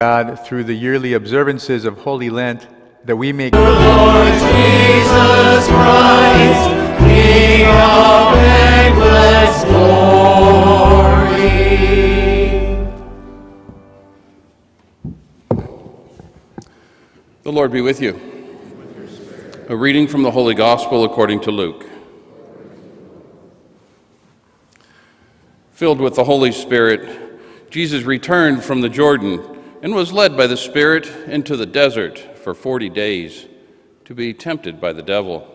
God, through the yearly observances of Holy Lent, that we may... Lord Jesus Christ, King of endless glory. The Lord be with you. A reading from the Holy Gospel according to Luke. Filled with the Holy Spirit, Jesus returned from the Jordan and was led by the Spirit into the desert for 40 days to be tempted by the devil.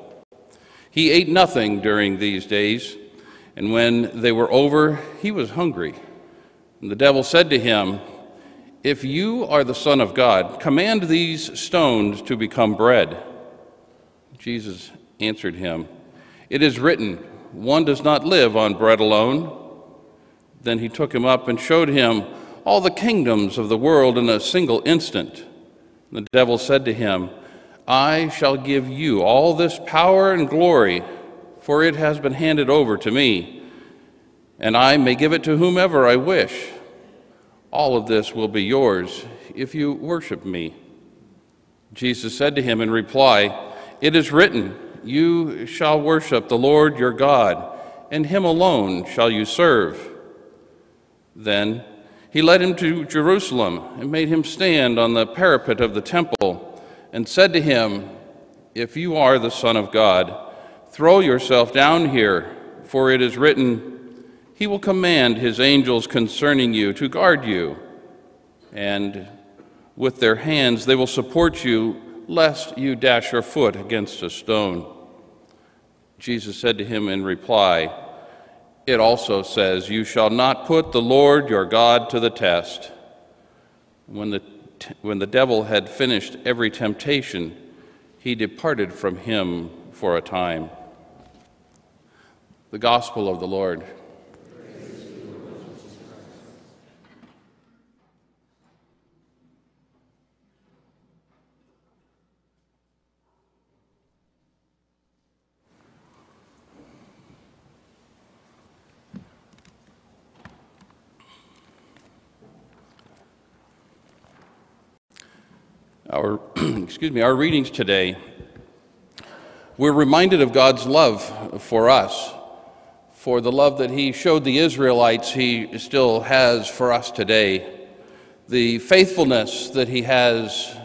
He ate nothing during these days, and when they were over, he was hungry. And the devil said to him, "If you are the Son of God, command these stones to become bread." Jesus answered him, "It is written, 'One does not live on bread alone.'" Then he took him up and showed him all the kingdoms of the world in a single instant. The devil said to him, "I shall give you all this power and glory, for it has been handed over to me, and I may give it to whomever I wish. All of this will be yours if you worship me." Jesus said to him in reply, "It is written, 'You shall worship the Lord your God, and him alone shall you serve.'" Then he led him to Jerusalem and made him stand on the parapet of the temple and said to him, "If you are the Son of God, throw yourself down here, for it is written, 'He will command his angels concerning you to guard you, and with their hands they will support you, lest you dash your foot against a stone.'" Jesus said to him in reply, "It also says, 'You shall not put the Lord your God to the test.'" When the devil had finished every temptation, he departed from him for a time. The Gospel of the Lord. Our readings today, we're reminded of God's love for us, for the love that he showed the Israelites, he still has for us today, the faithfulness that he has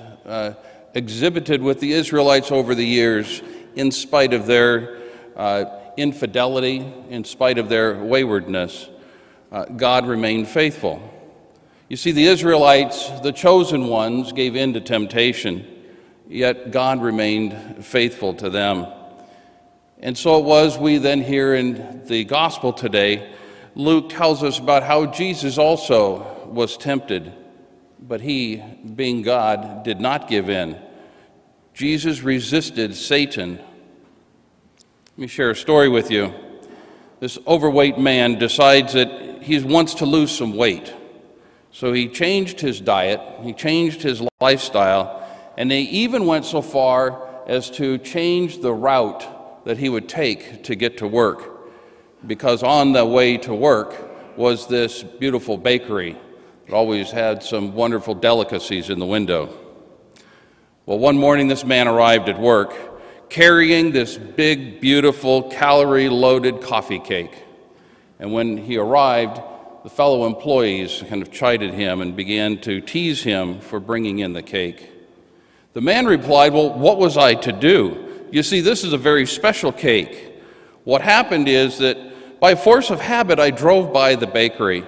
exhibited with the Israelites over the years in spite of their infidelity, in spite of their waywardness. God remained faithful. You see, the Israelites, the chosen ones, gave in to temptation, yet God remained faithful to them. And so it was we then hear in the gospel today, Luke tells us about how Jesus also was tempted, but he, being God, did not give in. Jesus resisted Satan. Let me share a story with you. This overweight man decides that he wants to lose some weight. So he changed his diet, he changed his lifestyle, and they even went so far as to change the route that he would take to get to work, because on the way to work was this beautiful bakery that always had some wonderful delicacies in the window. Well, one morning this man arrived at work carrying this big, beautiful, calorie-loaded coffee cake. And when he arrived, the fellow employees kind of chided him and began to tease him for bringing in the cake. The man replied, "Well, what was I to do? You see, this is a very special cake. What happened is that by force of habit, I drove by the bakery.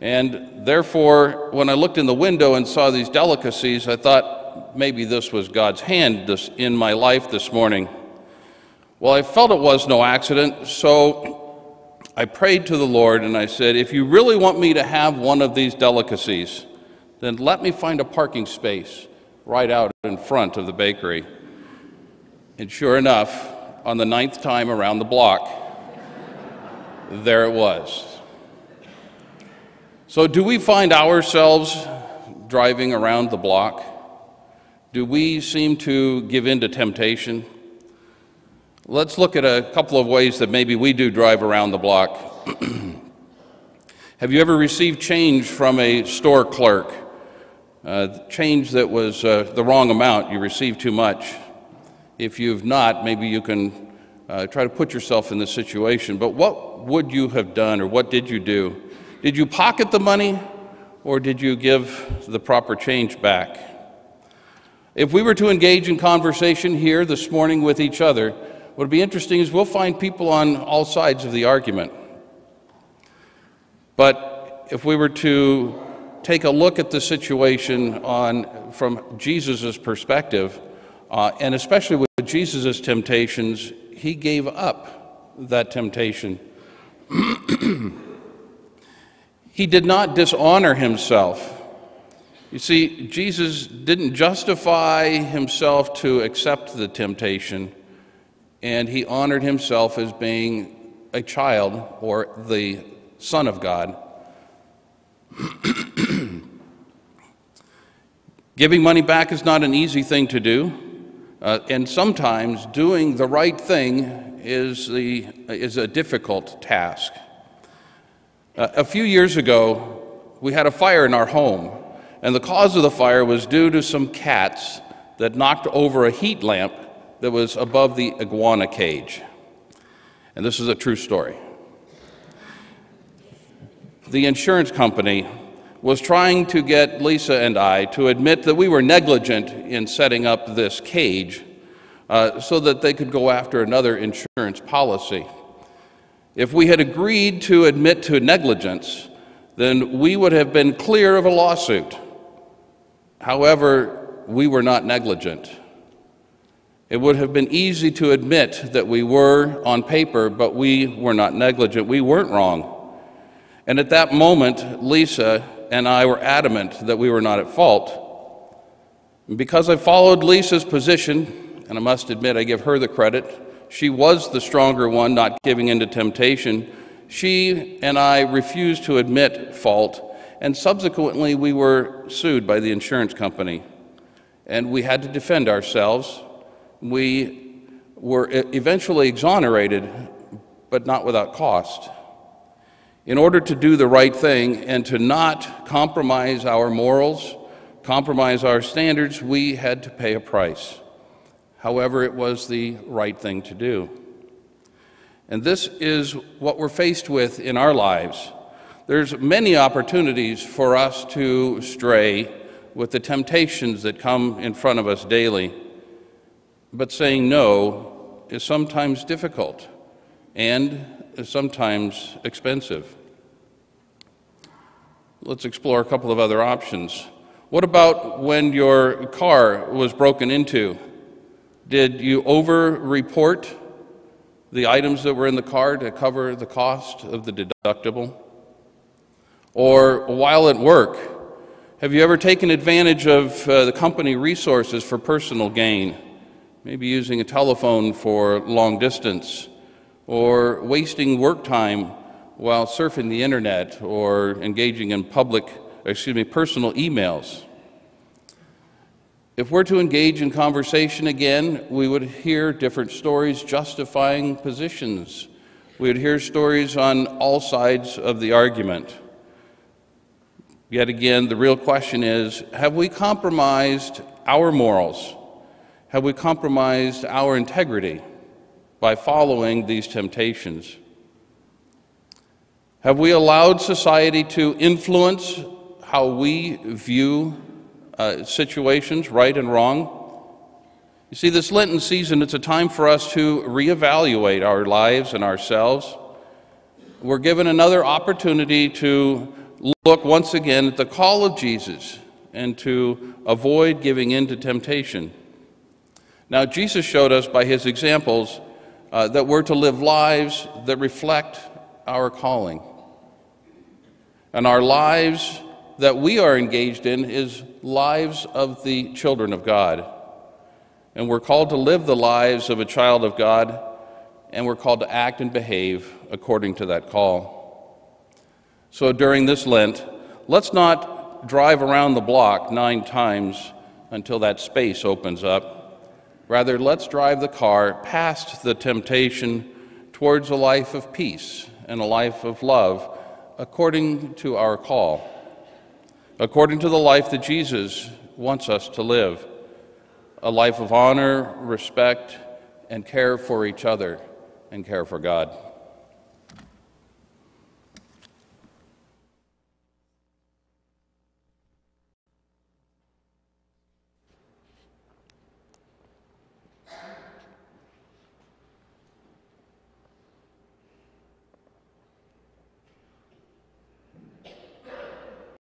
And therefore, when I looked in the window and saw these delicacies, I thought maybe this was God's hand in my life this morning. Well, I felt it was no accident, so I prayed to the Lord and I said, if you really want me to have one of these delicacies, then let me find a parking space right out in front of the bakery." And sure enough, on the 9th time around the block, there it was. So do we find ourselves driving around the block? Do we seem to give in to temptation? Let's look at a couple of ways that maybe we do drive around the block. Have you ever received change from a store clerk change that was the wrong amount, you received too much. If you've not, maybe you can try to put yourself in this situation. But what would you have done, or what did you do? Did you pocket the money, or did you give the proper change back? If we were to engage in conversation here this morning with each other, what would be interesting is we'll find people on all sides of the argument. But if we were to take a look at the situation from Jesus' perspective, and especially with Jesus' temptations, he gave up that temptation. He did not dishonor himself. You see, Jesus didn't justify himself to accept the temptation, and he honored himself as being a child or the Son of God. Giving money back is not an easy thing to do, and sometimes doing the right thing is a difficult task. A few years ago, we had a fire in our home, and the cause of the fire was due to some cats that knocked over a heat lamp that was above the iguana cage. And this is a true story. The insurance company was trying to get Lisa and I to admit that we were negligent in setting up this cage so that they could go after another insurance policy. If we had agreed to admit to negligence, then we would have been clear of a lawsuit. However, we were not negligent. It would have been easy to admit that we were on paper, but we were not negligent. We weren't wrong. And at that moment, Lisa and I were adamant that we were not at fault. And because I followed Lisa's position, and I must admit I give her the credit, she was the stronger one, not giving in to temptation, she and I refused to admit fault, and subsequently we were sued by the insurance company. And we had to defend ourselves. We were eventually exonerated, but not without cost. In order to do the right thing and to not compromise our morals, compromise our standards, we had to pay a price. However, it was the right thing to do. And this is what we're faced with in our lives. There's many opportunities for us to stray with the temptations that come in front of us daily. But saying no is sometimes difficult and is sometimes expensive. Let's explore a couple of other options. What about when your car was broken into? Did you over-report the items that were in the car to cover the cost of the deductible? Or while at work, have you ever taken advantage of the company resources for personal gain? Maybe using a telephone for long distance, or wasting work time while surfing the internet or engaging in personal emails. If we're to engage in conversation again, we would hear different stories justifying positions. We would hear stories on all sides of the argument. Yet again, the real question is, have we compromised our morals? Have we compromised our integrity by following these temptations? Have we allowed society to influence how we view situations, right and wrong? You see, this Lenten season, it's a time for us to reevaluate our lives and ourselves. We're given another opportunity to look once again at the call of Jesus and to avoid giving in to temptation. Now, Jesus showed us by his examples that we're to live lives that reflect our calling. And our lives that we are engaged in is lives of the children of God. And we're called to live the lives of a child of God, and we're called to act and behave according to that call. So during this Lent, let's not drive around the block 9 times until that space opens up. Rather, let's drive the car past the temptation towards a life of peace and a life of love according to our call. according to the life that Jesus wants us to live, a life of honor, respect, and care for each other and care for God.